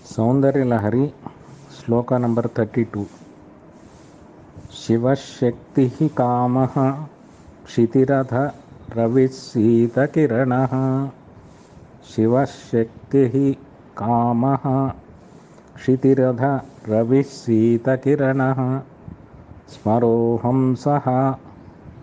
Soundarya Lahari Sloka number 32. Shiva Shaktihi kaamah kshiti-ratha ravih seetakiranah. Shiva Shaktihi kaamah kshiti-ratha ravih seetakiranah. Smaro hamsah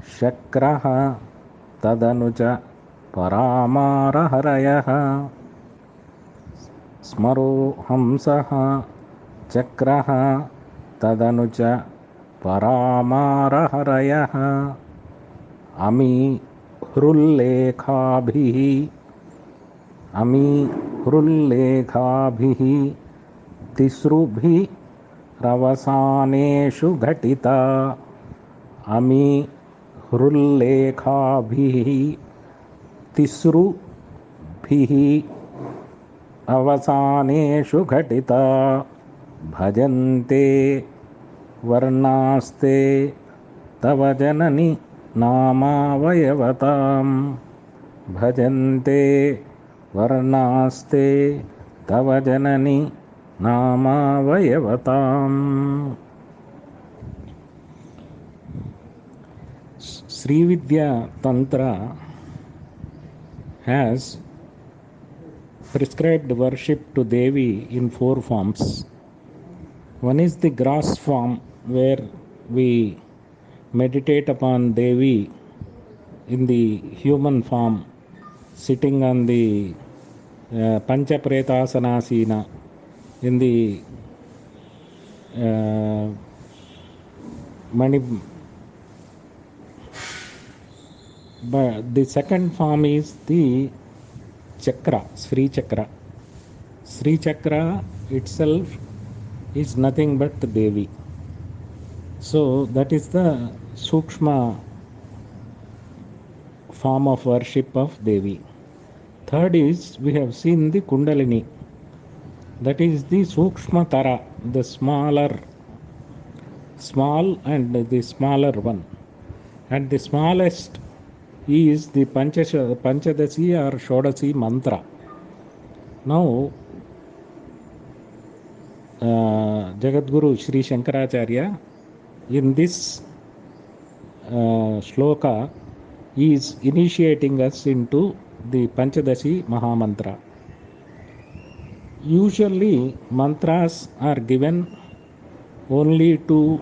scakra-stadanu paraa-maara-harayah. Smaro hamsah scakra-stadanu paraa-maara-harayah. Amee hrillekhaabhi-tisrubhi-ravasaaneshu ghatitaa. Amee hrillekhaabhi-tisrubhi-ravasaaneshu ghatitaa. Bhajante varnaaste tava Janani naamaavayavataam. Bhajante varnaaste tava Janani naamaavayavataam. Sri Vidya Tantra has prescribed worship to Devi in 4 forms. One is the gross form, where we meditate upon Devi in the human form, sitting on the Panchapretasana in the Mani. But the second form is the chakra, Sri Chakra. Sri Chakra itself is nothing but Devi. So that is the Sukshma form of worship of Devi. Third is, we have seen the Kundalini. That is the Sukshma Tara, the small and the smaller one. And the smallest is the Panchadasi or Shodasi mantra. Now, Jagadguru Sri Shankaracharya in this shloka is initiating us into the Panchadasi Mahamantra. Usually mantras are given only through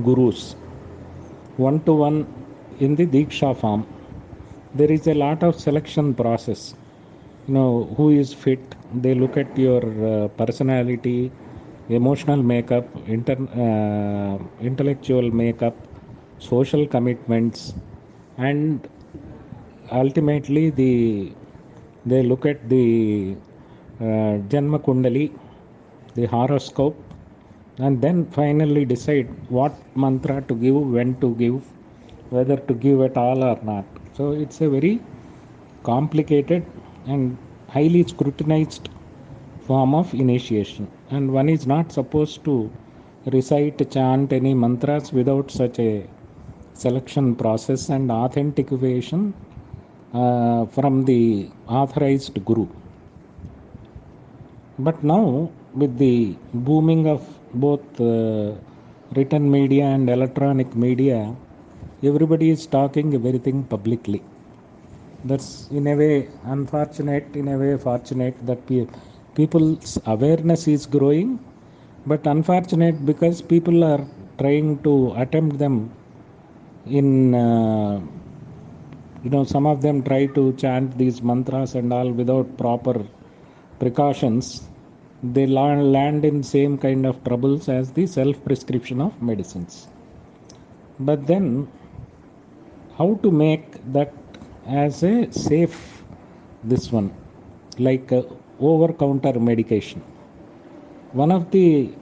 gurus, one-to-one in the Diksha form. There is a lot of selection process. Who is fit? They look at your personality, emotional makeup, intellectual makeup, social commitments, and ultimately they look at the Janma Kundali, the horoscope, and then finally decide what mantra to give, when to give, whether to give at all or not. So it's a very complicated and highly scrutinized form of initiation, and one is not supposed to recite, chant any mantras without such a selection process and authentication from the authorized guru. But now, with the booming of both written media and electronic media, everybody is talking everything publicly. That's in a way unfortunate, in a way fortunate, that people's awareness is growing, but unfortunate because people are trying to attempt them in some of them try to chant these mantras and all without proper precautions. They land in same kind of troubles as the self-prescription of medicines. But then, how to make that as a safe, this one, like over-counter medication? One of the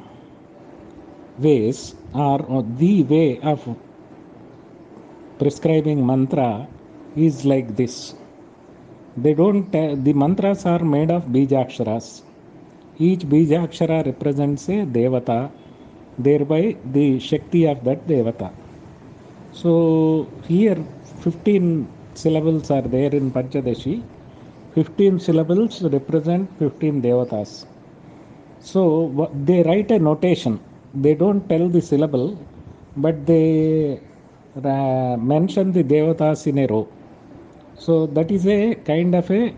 ways, or the way of prescribing mantra is like this. The mantras are made of beejaksharas. Each beejaakshara represents a devata, thereby the shakti of that devata. So here 15 syllables are there in Panchadashi. 15 syllables represent 15 devatas. So they write a notation. They don't tell the syllable, but they mention the devatas in a row. So that is a kind of a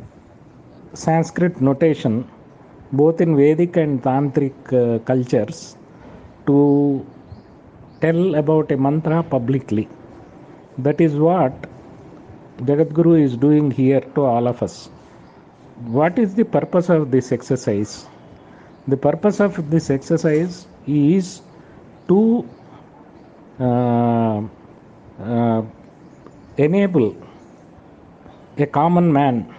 Sanskrit notation, both in Vedic and Tantric cultures, to tell about a mantra publicly. That is what Jagadguru is doing here to all of us. What is the purpose of this exercise? The purpose of this exercise is to enable a common man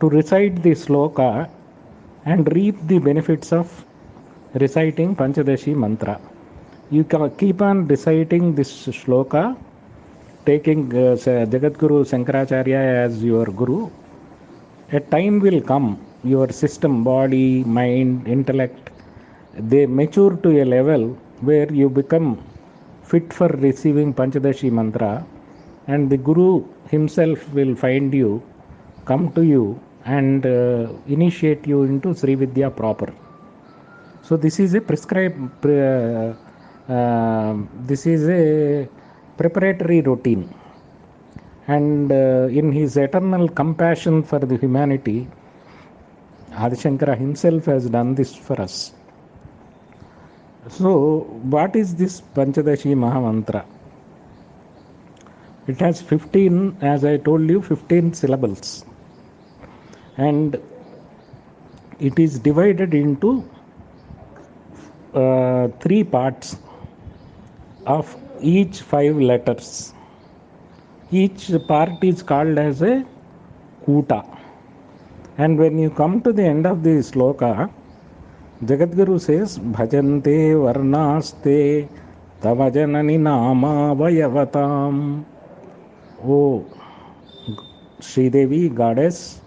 to recite the sloka and reap the benefits of reciting Panchadashi mantra. You can keep on reciting this sloka, taking Jagadguru Shankaracharya as your guru. A time will come, your system, body, mind, intellect, they mature to a level where you become fit for receiving Panchadashi mantra, and the Guru himself will find you, come to you, and initiate you into Sri Vidya proper. So this is a prescribed, this is a preparatory routine. And in his eternal compassion for the humanity, Adi Shankara himself has done this for us. So what is this Panchadashi Mahamantra? It has 15, as I told you, 15 syllables. And it is divided into 3 parts of each 5 letters. Each part is called as a kuta. And when you come to the end of the sloka, Jagadguru says, Bhajante varnaaste tava Janani naamaavayavataam. Oh, Sridevi, goddess,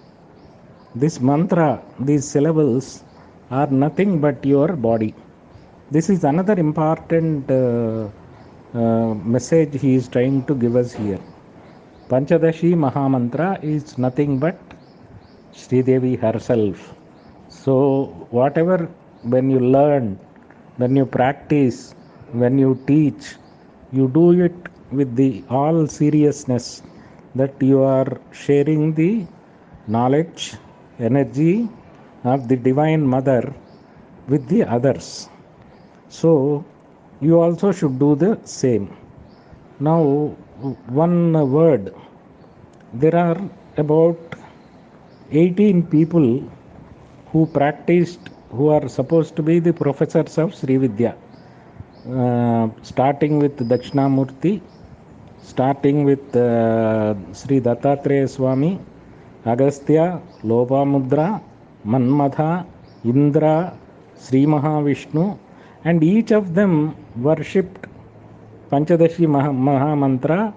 this mantra, these syllables are nothing but your body. This is another important message he is trying to give us here. Panchadashi Mahamantra is nothing but Sridevi herself. So whatever, when you learn, when you practice, when you teach, you do it with the all seriousness that you are sharing the knowledge, energy of the Divine Mother with the others. So you also should do the same. Now, one word. There are about 18 people who practiced, who are supposed to be the professors of Sri Vidya, starting with Dakshinamurti, starting with Sri Dattatreya Swami, Agastya, Lopamudra, Manmatha, Indra, Sri Mahavishnu, and each of them worshipped Panchadashi Mahamantra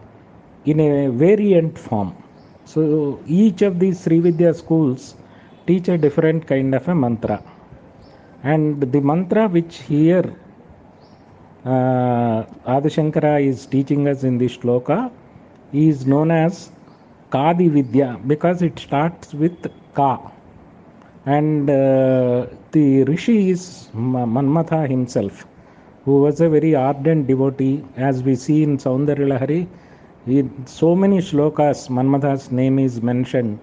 in a variant form. So each of these Sri Vidya schools teach a different kind of a mantra. And the mantra which here Adi Shankara is teaching us in this shloka is known as Kadi Vidya, because it starts with Ka. And the Rishi is Manmatha himself, who was a very ardent devotee. As we see in Soundarya Lahari, in so many shlokas, Manmatha's name is mentioned,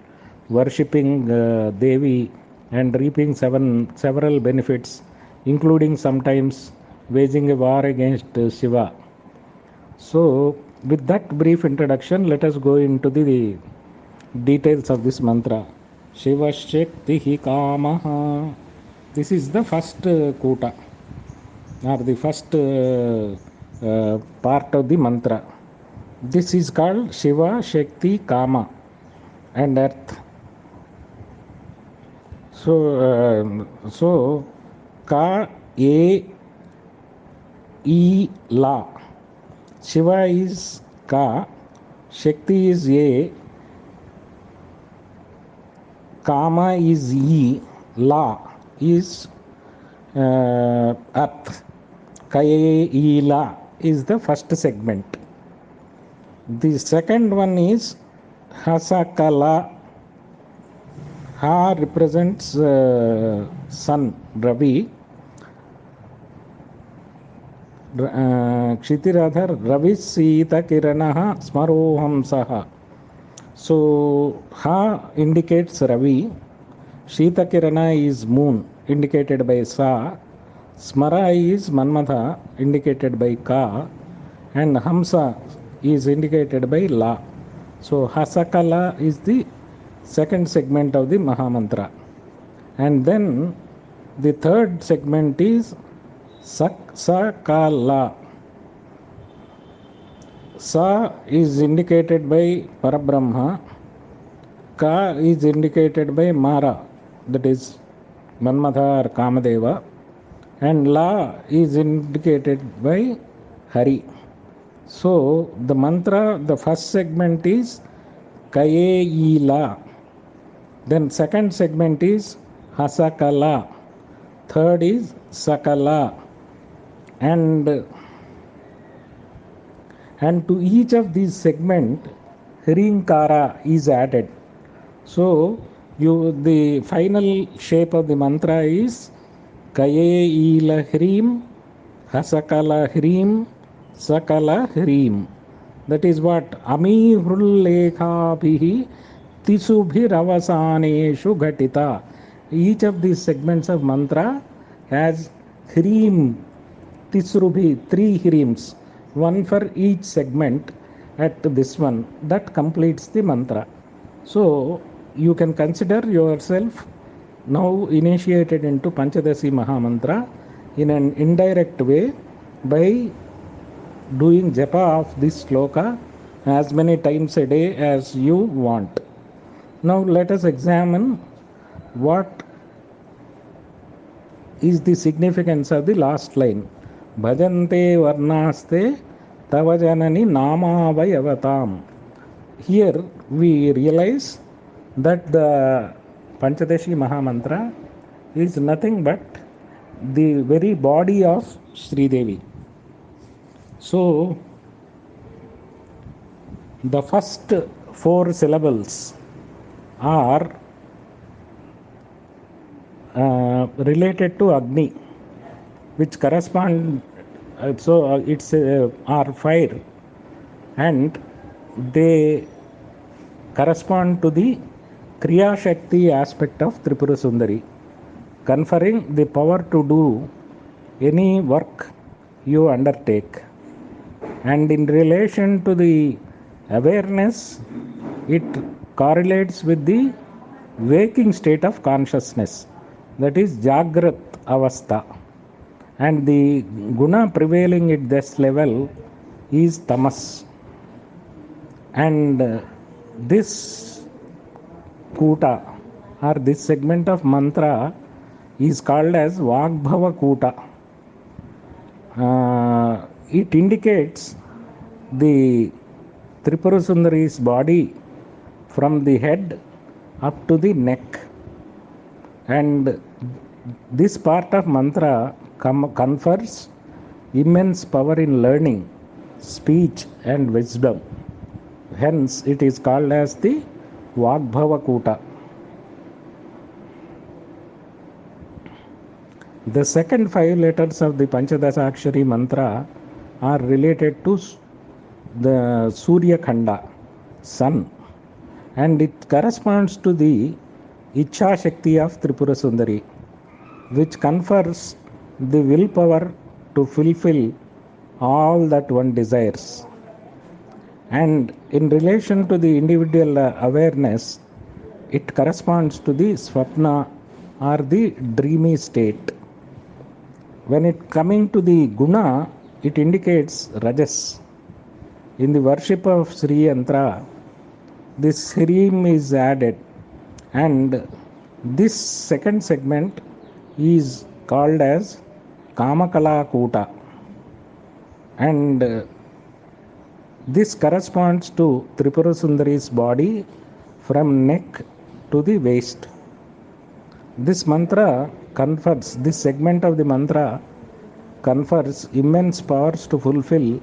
worshipping Devi and reaping several benefits, including sometimes waging a war against Siva. So, with that brief introduction, let us go into the details of this mantra. Shiva-Shaktihi kaamah. This is the first kuta, or the first part of the mantra. This is called Shiva, Shakti, Kama, and Earth. So Ka, E, I, La. Shiva is Ka, Shakti is A, Kama is E, La is Earth. Kaye, I, La is the first segment. The second one is Hasakala. Ha represents sun, Ravi. Kshiti-ratha, Ravi seeta-kiranah, Smaro hamsah. So Ha indicates Ravi. Seeta-kiranah is moon, indicated by Sa. Smara is manmatha, indicated by Ka. And hamsa is indicated by La. So Hasakala is the second segment of the Mahamantra. And then the third segment is Sakala. Sa is indicated by Parabrahma. Ka is indicated by Mara, that is Manmatha or Kamadeva. And La is indicated by Hari. So the mantra, the first segment is Kaye-ila. Then second segment is Hasakala. Third is Sakala. And to each of these segments, Hrinkara is added. So the final shape of the mantra is Kaye-ila Hrim, Hasakala Hrim, Sakala Hrim. That is what Amee hrillekhaabhi-stisrubhi-ravasaaneshu ghatitaa. Each of these segments of mantra has Hrim, Tisrubhi, 3 Hrims, one for each segment at this one. That completes the mantra. So you can consider yourself now initiated into Panchadasi Mahamantra in an indirect way by doing japa of this sloka as many times a day as you want. Now let us examine what is the significance of the last line. Bhajante varnaaste tava Janani naamaavayavataam. Here we realize that the Panchadashi Mahamantra is nothing but the very body of Sri Devi. So the first 4 syllables are related to Agni, which correspond, it's are fire, and they correspond to the Kriya Shakti aspect of Tripura Sundari, conferring the power to do any work you undertake. And in relation to the awareness, it correlates with the waking state of consciousness, that is Jagrat Avastha. And the guna prevailing at this level is Tamas. And this Kuta, or this segment of mantra, is called as Vagbhava Kuta. It indicates the Tripura Sundari's body from the head up to the neck. And this part of mantra confers immense power in learning, speech and wisdom. Hence it is called as the Vagbhava Kuta. The second 5 letters of the Panchadasakshari mantra are related to the Surya Khanda, sun, and it corresponds to the Ichha Shakti of Tripura Sundari, which confers the willpower to fulfill all that one desires. And in relation to the individual awareness, it corresponds to the Swapna or the dreamy state. When it coming to the guna, it indicates Rajas. In the worship of Sri Yantra, this Hrim is added, and this second segment is called as Kamakala Kuta, and this corresponds to Tripura Sundari's body from neck to the waist. This mantra confers, this segment of the mantra confers immense powers to fulfill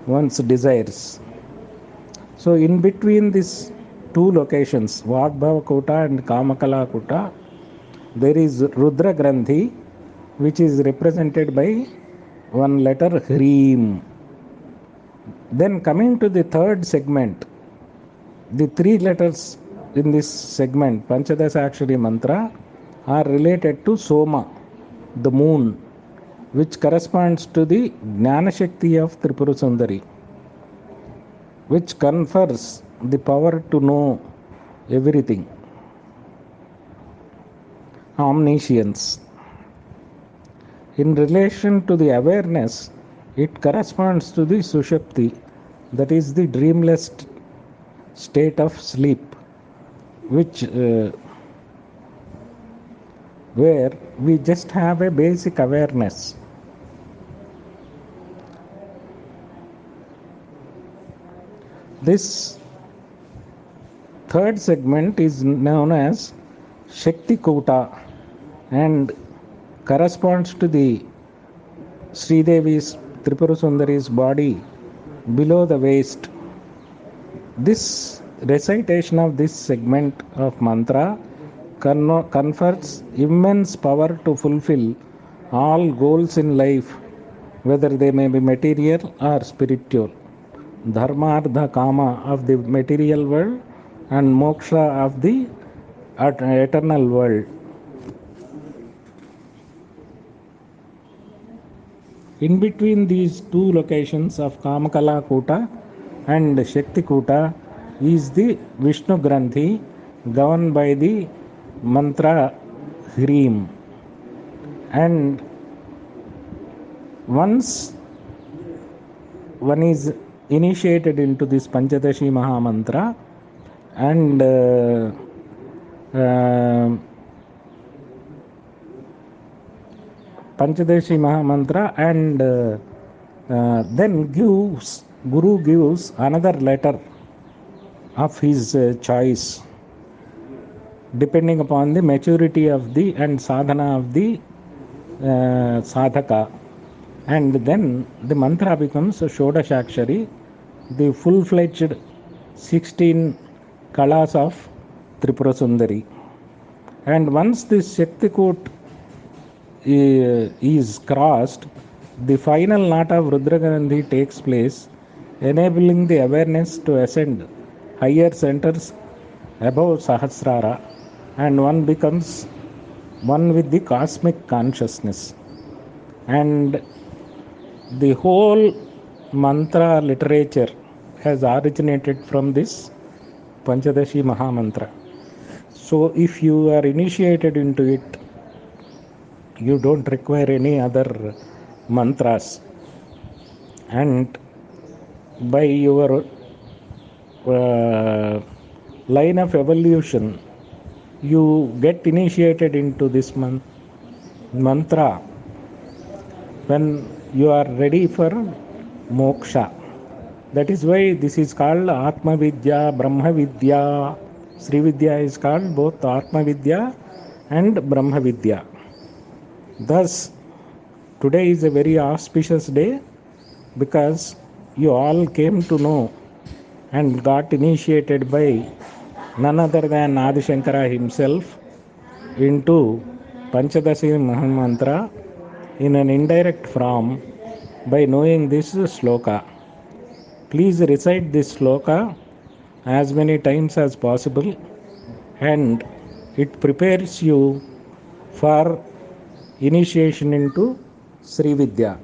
one's desires. So in between these two locations, Vagbhava and Kamakala Kuta, there is Rudra Granthi, which is represented by one letter Hreem. Then coming to the third segment, the three letters in this segment, Panchadasakshari mantra, are related to Soma, the moon, which corresponds to the Jnana Shakti of Tripura Sundari, which confers the power to know everything, omniscience. In relation to the awareness, it corresponds to the Sushupti, that is the dreamless state of sleep, which where we just have a basic awareness. This third segment is known as Shakti Kuta and corresponds to the Sri Devi's Tripura Sundari's body below the waist. This recitation of this segment of mantra confers immense power to fulfill all goals in life, whether they may be material or spiritual. Dharma, artha, kama of the material world and moksha of the eternal world. In between these two locations of Kamakala Kuta and Shakti Kuta is the Vishnu Granthi, governed by the mantra Hreem. And once one is initiated into this Panchadashi Mahamantra and Panchadashi Mahamantra and then Guru gives another letter of his choice, depending upon the maturity of the and sadhana of the sadhaka. And then the mantra becomes Shodashakshari, the full-fledged 16 kalas of Tripura Sundari. And once this Shakti Kut is crossed, the final knot of Rudra Gandhi takes place, enabling the awareness to ascend higher centers above Sahasrara, and one becomes one with the cosmic consciousness. And the whole mantra literature has originated from this Panchadashi Mahamantra. So if you are initiated into it, you don't require any other mantras, and by your line of evolution you get initiated into this mantra when you are ready for moksha. That is why this is called Atma Vidya, Brahma Vidya. Sri Vidya is called both Atma Vidya and Brahma Vidya. Thus, today is a very auspicious day because you all came to know and got initiated by none other than Adi Shankara himself into Panchadashi Mahamantra in an indirect form by knowing this sloka. Please recite this sloka as many times as possible, and it prepares you for initiation into Sri Vidya.